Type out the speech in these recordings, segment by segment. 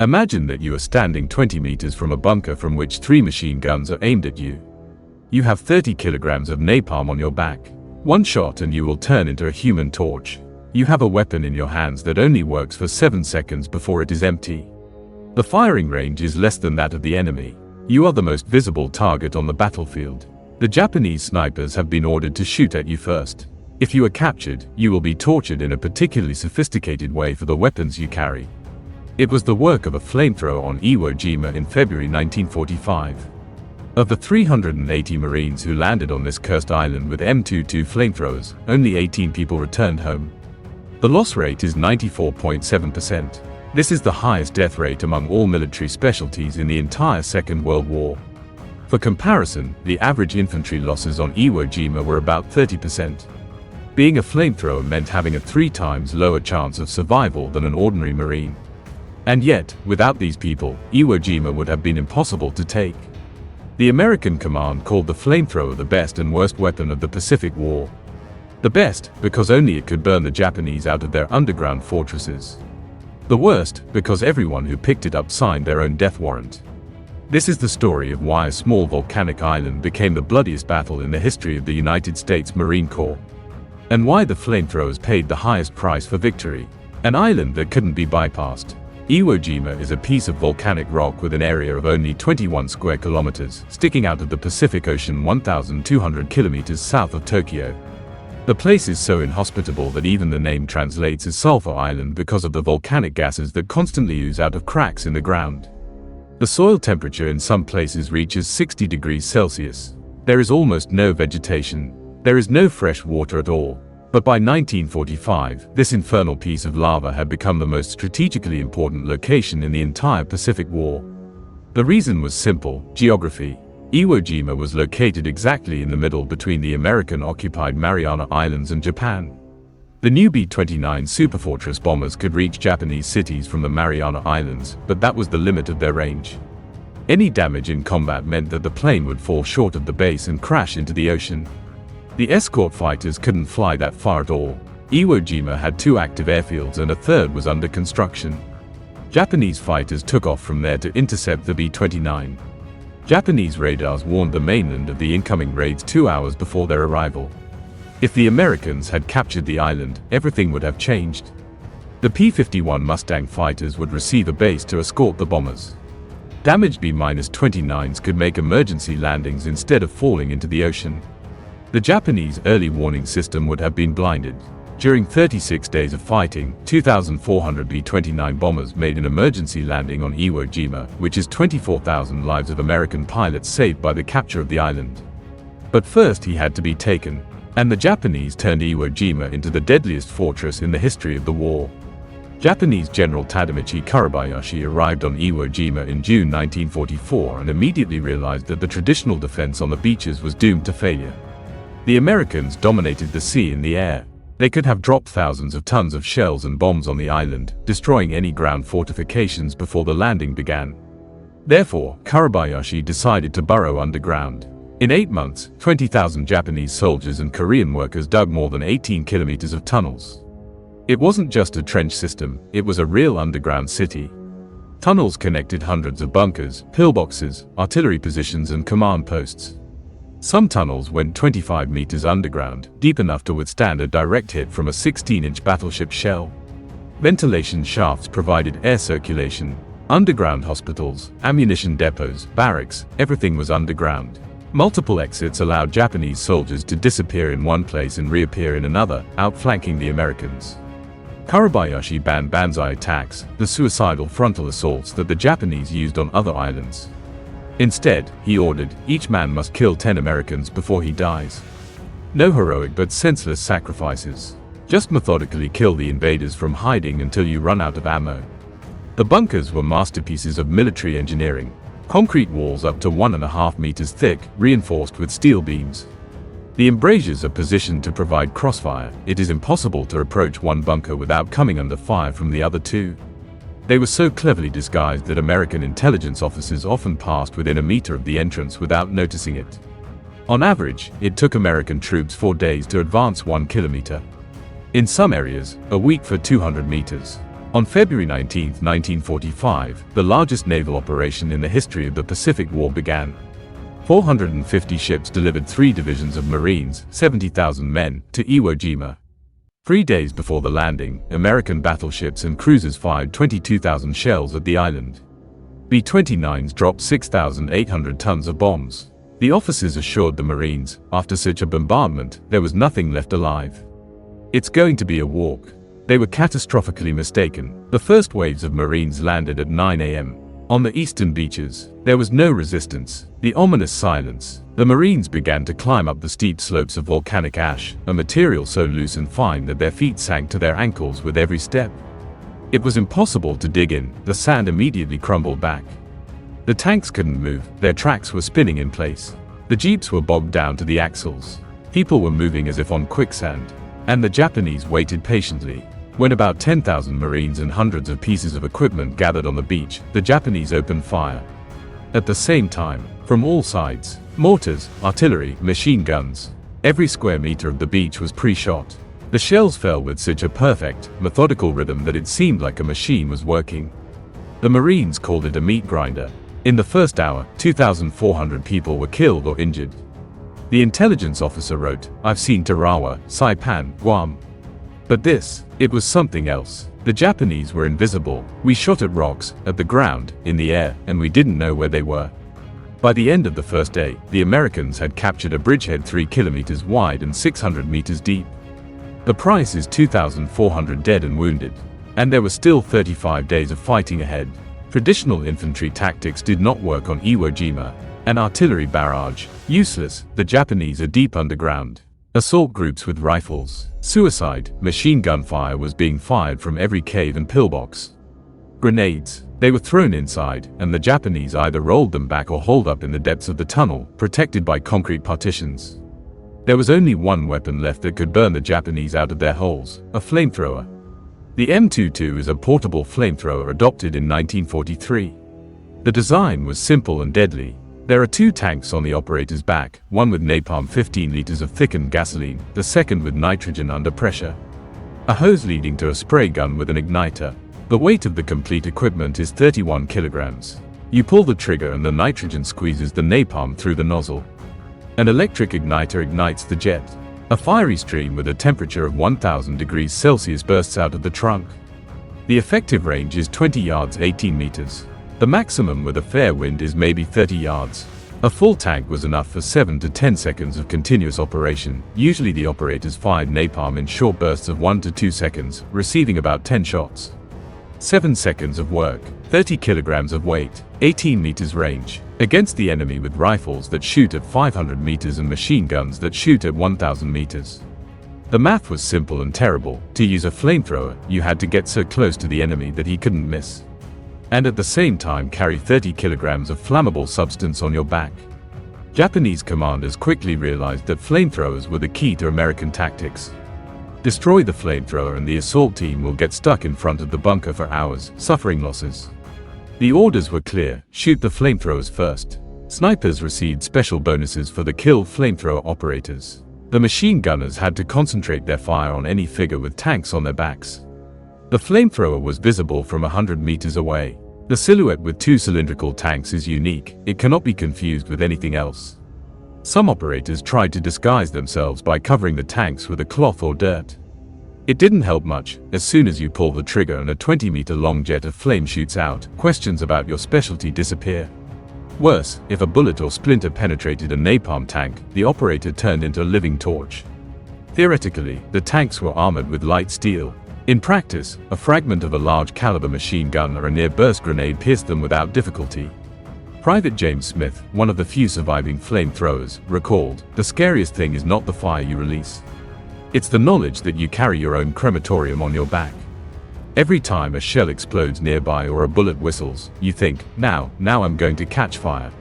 Imagine that you are standing 20 meters from a bunker from which 3 machine guns are aimed at you. You have 30 kilograms of napalm on your back. One shot and you will turn into a human torch. You have a weapon in your hands that only works for 7 seconds before it is empty. The firing range is less than that of the enemy. You are the most visible target on the battlefield. The Japanese snipers have been ordered to shoot at you first. If you are captured, you will be tortured in a particularly sophisticated way for the weapons you carry. It was the work of a flamethrower on Iwo Jima in February 1945. Of the 380 Marines who landed on this cursed island with M22 flamethrowers, only 18 people returned home. The loss rate is 94.7%. This is the highest death rate among all military specialties in the entire Second World War. For comparison, the average infantry losses on Iwo Jima were about 30%. Being a flamethrower meant having a 3 times lower chance of survival than an ordinary Marine. And yet, without these people, Iwo Jima would have been impossible to take. The American command called the flamethrower the best and worst weapon of the Pacific War. The best, because only it could burn the Japanese out of their underground fortresses. The worst, because everyone who picked it up signed their own death warrant. This is the story of why a small volcanic island became the bloodiest battle in the history of the United States Marine Corps. And why the flamethrowers paid the highest price for victory. An island that couldn't be bypassed. Iwo Jima is a piece of volcanic rock with an area of only 21 square kilometers, sticking out of the Pacific Ocean 1,200 kilometers south of Tokyo. The place is so inhospitable that even the name translates as Sulfur Island because of the volcanic gases that constantly ooze out of cracks in the ground. The soil temperature in some places reaches 60 degrees Celsius. There is almost no vegetation. There is no fresh water at all. But by 1945, this infernal piece of lava had become the most strategically important location in the entire Pacific War. The reason was simple: geography. Iwo Jima was located exactly in the middle between the American-occupied Mariana Islands and Japan. The new B-29 Superfortress bombers could reach Japanese cities from the Mariana Islands, but that was the limit of their range. Any damage in combat meant that the plane would fall short of the base and crash into the ocean. The escort fighters couldn't fly that far at all. Iwo Jima had 2 active airfields and a 3rd was under construction. Japanese fighters took off from there to intercept the B-29. Japanese radars warned the mainland of the incoming raids 2 hours before their arrival. If the Americans had captured the island, everything would have changed. The P-51 Mustang fighters would receive a base to escort the bombers. Damaged B-29s could make emergency landings instead of falling into the ocean. The Japanese early warning system would have been blinded. During 36 days of fighting, 2,400 B-29 bombers made an emergency landing on Iwo Jima, which is 24,000 lives of American pilots saved by the capture of the island. But first he had to be taken, and the Japanese turned Iwo Jima into the deadliest fortress in the history of the war. Japanese General Tadamichi Kurabayashi arrived on Iwo Jima in June 1944 and immediately realized that the traditional defense on the beaches was doomed to failure. The Americans dominated the sea and the air. They could have dropped thousands of tons of shells and bombs on the island, destroying any ground fortifications before the landing began. Therefore, Kurabayashi decided to burrow underground. In 8 months, 20,000 Japanese soldiers and Korean workers dug more than 18 kilometers of tunnels. It wasn't just a trench system, it was a real underground city. Tunnels connected hundreds of bunkers, pillboxes, artillery positions and command posts. Some tunnels went 25 meters underground, deep enough to withstand a direct hit from a 16-inch battleship shell. Ventilation shafts provided air circulation. Underground hospitals, ammunition depots, barracks, everything was underground. Multiple exits allowed Japanese soldiers to disappear in one place and reappear in another, outflanking the Americans. Kurabayashi banned banzai attacks, the suicidal frontal assaults that the Japanese used on other islands. Instead, he ordered, each man must kill 10 Americans before he dies. No heroic but senseless sacrifices. Just methodically kill the invaders from hiding until you run out of ammo. The bunkers were masterpieces of military engineering. Concrete walls up to 1.5 meters thick, reinforced with steel beams. The embrasures are positioned to provide crossfire. It is impossible to approach one bunker without coming under fire from the other 2. They were so cleverly disguised that American intelligence officers often passed within a meter of the entrance without noticing it. On average, it took American troops 4 days to advance 1 kilometer. In some areas, a week for 200 meters. On February 19, 1945, the largest naval operation in the history of the Pacific War began. 450 ships delivered 3 divisions of Marines, 70,000 men, to Iwo Jima. 3 days before the landing, American battleships and cruisers fired 22,000 shells at the island. B-29s dropped 6,800 tons of bombs. The officers assured the Marines, after such a bombardment, there was nothing left alive. It's going to be a walk. They were catastrophically mistaken. The first waves of Marines landed at 9 a.m. On the eastern beaches, there was no resistance. The ominous silence. The Marines began to climb up the steep slopes of volcanic ash, a material so loose and fine that their feet sank to their ankles with every step. It was impossible to dig in. The sand immediately crumbled back. The tanks couldn't move. Their tracks were spinning in place. The jeeps were bogged down to the axles. People were moving as if on quicksand. And the Japanese waited patiently. When about 10,000 Marines and hundreds of pieces of equipment gathered on the beach, the Japanese opened fire. At the same time, from all sides, mortars, artillery, machine guns. Every square meter of the beach was pre-shot. The shells fell with such a perfect, methodical rhythm that it seemed like a machine was working. The Marines called it a meat grinder. In the first hour, 2,400 people were killed or injured. The intelligence officer wrote, "I've seen Tarawa, Saipan, Guam. But this, it was something else. The Japanese were invisible. We shot at rocks, at the ground, in the air, and we didn't know where they were." By the end of the first day, the Americans had captured a bridgehead 3 kilometers wide and 600 meters deep. The price is 2,400 dead and wounded. And there were still 35 days of fighting ahead. Traditional infantry tactics did not work on Iwo Jima. An artillery barrage, useless. The Japanese are deep underground. Assault groups with rifles. Suicide, machine gun fire was being fired from every cave and pillbox. Grenades. They were thrown inside, and the Japanese either rolled them back or holed up in the depths of the tunnel, protected by concrete partitions. There was only one weapon left that could burn the Japanese out of their holes, a flamethrower. The M22 is a portable flamethrower adopted in 1943. The design was simple and deadly. There are 2 tanks on the operator's back, one with napalm 15 liters of thickened gasoline, the second with nitrogen under pressure. A hose leading to a spray gun with an igniter. The weight of the complete equipment is 31 kilograms. You pull the trigger and the nitrogen squeezes the napalm through the nozzle. An electric igniter ignites the jet. A fiery stream with a temperature of 1000 degrees Celsius bursts out of the trunk. The effective range is 20 yards 18 meters. The maximum with a fair wind is maybe 30 yards. A full tank was enough for 7 to 10 seconds of continuous operation. Usually the operators fired napalm in short bursts of 1 to 2 seconds, receiving about 10 shots. 7 seconds of work, 30 kilograms of weight, 18 meters range, against the enemy with rifles that shoot at 500 meters and machine guns that shoot at 1000 meters. The math was simple and terrible. To use a flamethrower, you had to get so close to the enemy that he couldn't miss. And at the same time carry 30 kilograms of flammable substance on your back. Japanese commanders quickly realized that flamethrowers were the key to American tactics. Destroy the flamethrower and the assault team will get stuck in front of the bunker for hours, suffering losses. The orders were clear: shoot the flamethrowers first. Snipers received special bonuses for the killed flamethrower operators. The machine gunners had to concentrate their fire on any figure with tanks on their backs. The flamethrower was visible from 100 meters away. The silhouette with 2 cylindrical tanks is unique. It cannot be confused with anything else. Some operators tried to disguise themselves by covering the tanks with a cloth or dirt. It didn't help much. As soon as you pull the trigger and a 20-meter-long jet of flame shoots out, questions about your specialty disappear. Worse, if a bullet or splinter penetrated a napalm tank, the operator turned into a living torch. Theoretically, the tanks were armored with light steel. In practice, a fragment of a large-caliber machine gun or a near-burst grenade pierced them without difficulty. Private James Smith, one of the few surviving flamethrowers, recalled, "The scariest thing is not the fire you release. It's the knowledge that you carry your own crematorium on your back. Every time a shell explodes nearby or a bullet whistles, you think, now I'm going to catch fire.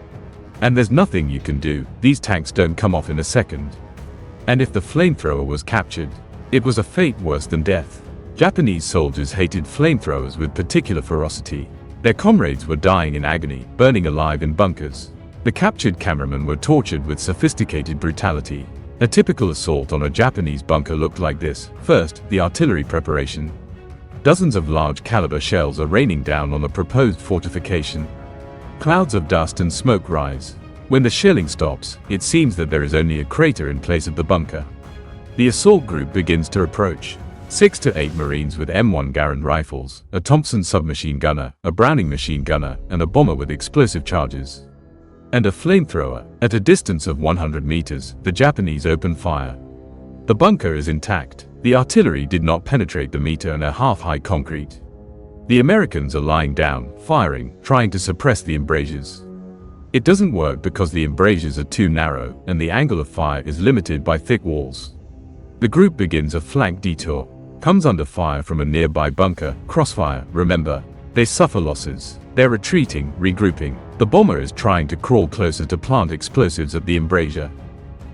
And there's nothing you can do. These tanks don't come off in a second." And if the flamethrower was captured, it was a fate worse than death. Japanese soldiers hated flamethrowers with particular ferocity. Their comrades were dying in agony, burning alive in bunkers. The captured cameramen were tortured with sophisticated brutality. A typical assault on a Japanese bunker looked like this. First, the artillery preparation. Dozens of large caliber shells are raining down on the proposed fortification. Clouds of dust and smoke rise. When the shelling stops, it seems that there is only a crater in place of the bunker. The assault group begins to approach. 6 to 8 Marines with M1 Garand rifles, a Thompson submachine gunner, a Browning machine gunner, and a bomber with explosive charges. And a flamethrower. At a distance of 100 meters, the Japanese open fire. The bunker is intact. The artillery did not penetrate the 1.5-meter high concrete. The Americans are lying down, firing, trying to suppress the embrasures. It doesn't work because the embrasures are too narrow, and the angle of fire is limited by thick walls. The group begins a flank detour, comes under fire from a nearby bunker, crossfire, remember. They suffer losses. They're retreating, regrouping. The bomber is trying to crawl closer to plant explosives at the embrasure.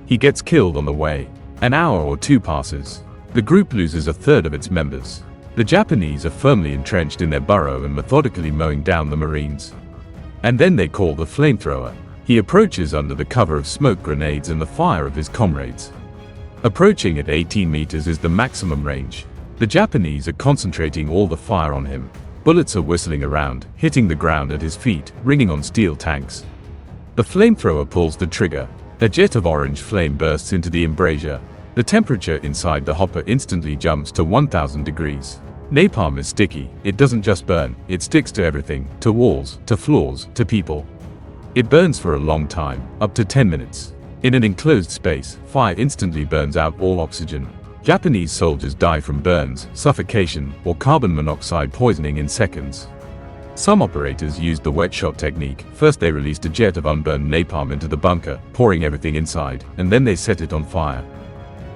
He gets killed on the way. An hour or two passes. The group loses a third of its members. The Japanese are firmly entrenched in their burrow and methodically mowing down the Marines. And then they call the flamethrower. He approaches under the cover of smoke grenades and the fire of his comrades. Approaching at 18 meters is the maximum range. The Japanese are concentrating all the fire on him. Bullets are whistling around, hitting the ground at his feet, ringing on steel tanks. The flamethrower pulls the trigger. A jet of orange flame bursts into the embrasure. The temperature inside the hopper instantly jumps to 1000 degrees. Napalm is sticky. It doesn't just burn, it sticks to everything, to walls, to floors, to people. It burns for a long time, up to 10 minutes. In an enclosed space, fire instantly burns out all oxygen. Japanese soldiers die from burns, suffocation, or carbon monoxide poisoning in seconds. Some operators used the wet shot technique. First they released a jet of unburned napalm into the bunker, pouring everything inside, and then they set it on fire.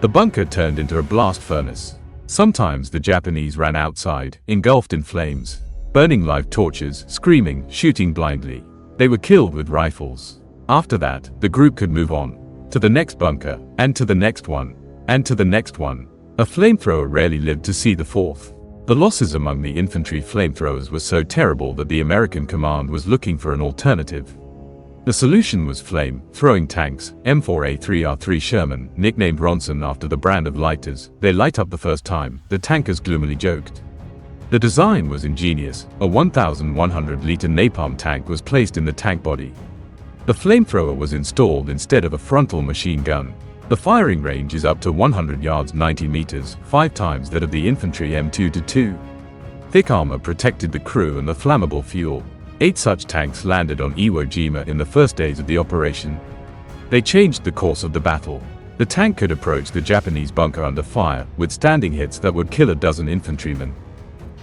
The bunker turned into a blast furnace. Sometimes the Japanese ran outside, engulfed in flames, burning live torches, screaming, shooting blindly. They were killed with rifles. After that, the group could move on to the next bunker, and to the next one, and to the next one. A flamethrower rarely lived to see the fourth. The losses among the infantry flamethrowers were so terrible that the American command was looking for an alternative. The solution was flame-throwing tanks, M4A3R3 Sherman, nicknamed Ronson after the brand of lighters. They light up the first time, the tankers gloomily joked. The design was ingenious. A 1,100-liter napalm tank was placed in the tank body. The flamethrower was installed instead of a frontal machine gun. The firing range is up to 100 yards 90 meters, 5 times that of the infantry M2-2. Thick armor protected the crew and the flammable fuel. 8 such tanks landed on Iwo Jima in the first days of the operation. They changed the course of the battle. The tank could approach the Japanese bunker under fire, withstanding hits that would kill a dozen infantrymen.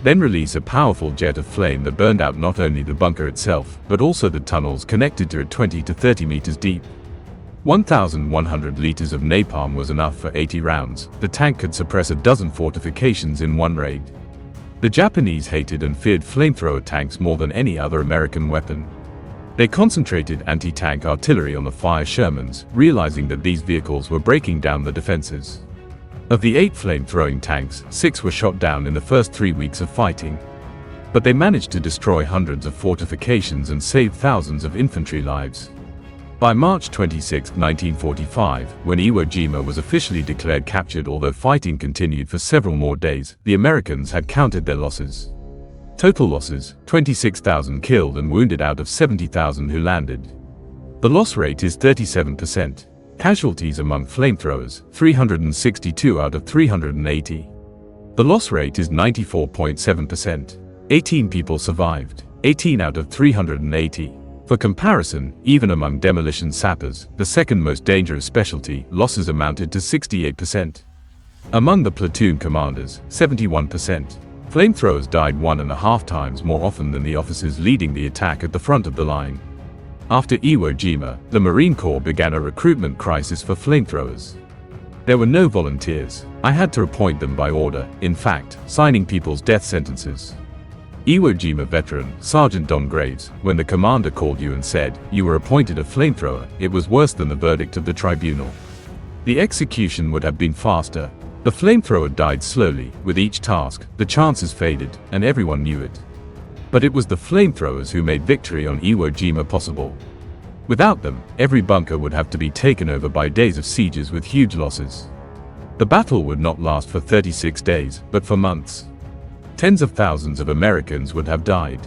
Then release a powerful jet of flame that burned out not only the bunker itself, but also the tunnels connected to it 20 to 30 meters deep. 1,100 liters of napalm was enough for 80 rounds. The tank could suppress a dozen fortifications in one raid. The Japanese hated and feared flamethrower tanks more than any other American weapon. They concentrated anti-tank artillery on the fire Shermans, realizing that these vehicles were breaking down the defenses. Of the 8 flame-throwing tanks, 6 were shot down in the first 3 weeks of fighting. But they managed to destroy hundreds of fortifications and save thousands of infantry lives. By March 26, 1945, when Iwo Jima was officially declared captured, although fighting continued for several more days, the Americans had counted their losses. Total losses, 26,000 killed and wounded out of 70,000 who landed. The loss rate is 37%. Casualties among flamethrowers, 362 out of 380. The loss rate is 94.7%. 18 people survived, 18 out of 380. For comparison, even among demolition sappers, the second most dangerous specialty, losses amounted to 68%. Among the platoon commanders, 71%. Flamethrowers died 1.5 times more often than the officers leading the attack at the front of the line. After Iwo Jima, the Marine Corps began a recruitment crisis for flamethrowers. There were no volunteers. I had to appoint them by order, in fact, signing people's death sentences. Iwo Jima veteran, Sergeant Don Graves, when the commander called you and said, "You were appointed a flamethrower," it was worse than the verdict of the tribunal. The execution would have been faster. The flamethrower died slowly. With each task, the chances faded, and everyone knew it. But it was the flamethrowers who made victory on Iwo Jima possible. Without them, every bunker would have to be taken over by days of sieges with huge losses. The battle would not last for 36 days, but for months. Tens of thousands of Americans would have died.